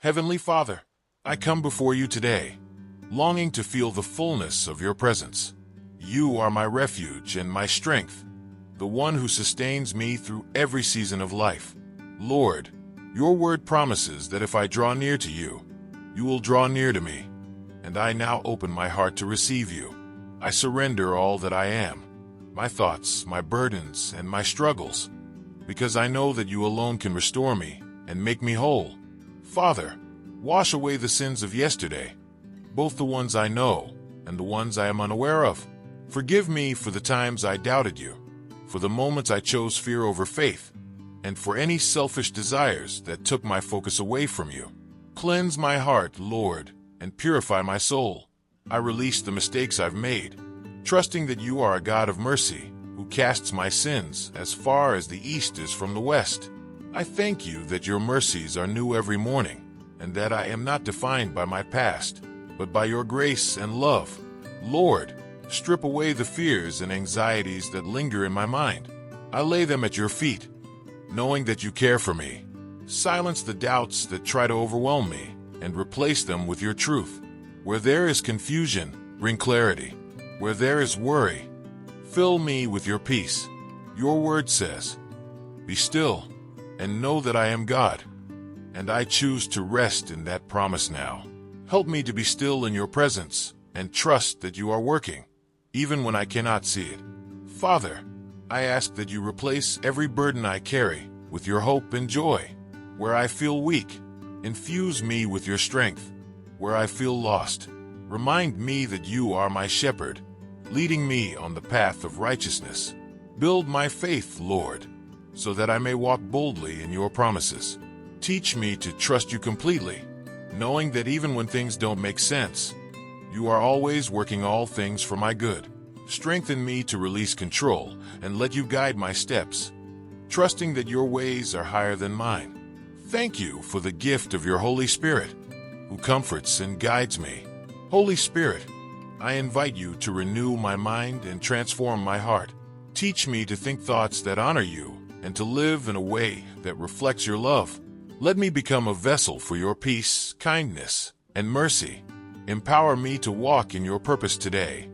Heavenly Father, I come before you today, longing to feel the fullness of your presence. You are my refuge and my strength, the one who sustains me through every season of life. Lord, your word promises that if I draw near to you, you will draw near to me, and I now open my heart to receive you. I surrender all that I am, my thoughts, my burdens, and my struggles, because I know that you alone can restore me and make me whole. Father, wash away the sins of yesterday, both the ones I know and the ones I am unaware of. Forgive me for the times I doubted you, for the moments I chose fear over faith, and for any selfish desires that took my focus away from you. Cleanse my heart, Lord, and purify my soul. I release the mistakes I've made, trusting that you are a God of mercy, who casts my sins as far as the east is from the west. I thank you that your mercies are new every morning, and that I am not defined by my past, but by your grace and love. Lord, strip away the fears and anxieties that linger in my mind. I lay them at your feet, knowing that you care for me. Silence the doubts that try to overwhelm me, and replace them with your truth. Where there is confusion, bring clarity. Where there is worry, fill me with your peace. Your word says, "Be still, and know that I am God." And I choose to rest in that promise now. Help me to be still in your presence, and trust that you are working, even when I cannot see it. Father, I ask that you replace every burden I carry with your hope and joy. Where I feel weak, infuse me with your strength. Where I feel lost, remind me that you are my shepherd, leading me on the path of righteousness. Build my faith, Lord, so that I may walk boldly in your promises. Teach me to trust you completely, knowing that even when things don't make sense, you are always working all things for my good. Strengthen me to release control and let you guide my steps, trusting that your ways are higher than mine. Thank you for the gift of your Holy Spirit, who comforts and guides me. Holy Spirit, I invite you to renew my mind and transform my heart. Teach me to think thoughts that honor you and to live in a way that reflects your love. Let me become a vessel for your peace, kindness, and mercy. Empower me to walk in your purpose today,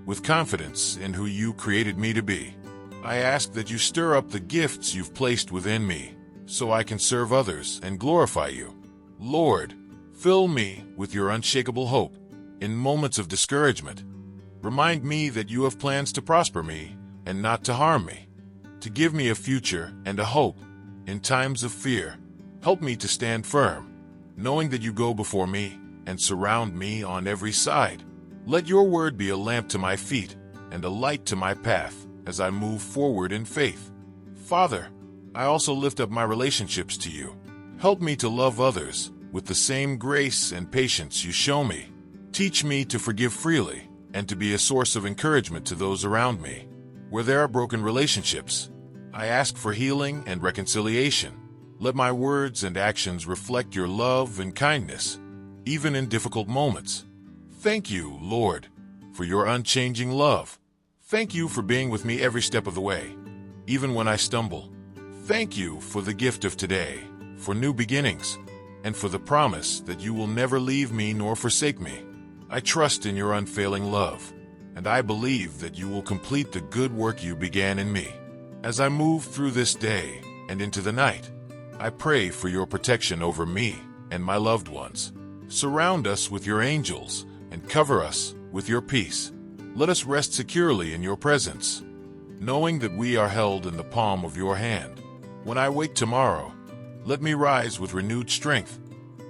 with confidence in who you created me to be. I ask that you stir up the gifts you've placed within me, so I can serve others and glorify you. Lord, fill me with your unshakable hope in moments of discouragement. Remind me that you have plans to prosper me and not to harm me, to give me a future and a hope in times of fear. Help me to stand firm, knowing that you go before me and surround me on every side. Let your word be a lamp to my feet and a light to my path as I move forward in faith. Father, I also lift up my relationships to you. Help me to love others with the same grace and patience you show me. Teach me to forgive freely and to be a source of encouragement to those around me. Where there are broken relationships, I ask for healing and reconciliation. Let my words and actions reflect your love and kindness, even in difficult moments. Thank you, Lord, for your unchanging love. Thank you for being with me every step of the way, even when I stumble. Thank you for the gift of today, for new beginnings, and for the promise that you will never leave me nor forsake me. I trust in your unfailing love, and I believe that you will complete the good work you began in me. As I move through this day and into the night, I pray for your protection over me and my loved ones. Surround us with your angels and cover us with your peace. Let us rest securely in your presence, knowing that we are held in the palm of your hand. When I wake tomorrow, let me rise with renewed strength,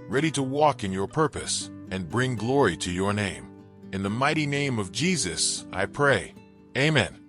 ready to walk in your purpose and bring glory to your name. In the mighty name of Jesus, I pray. Amen.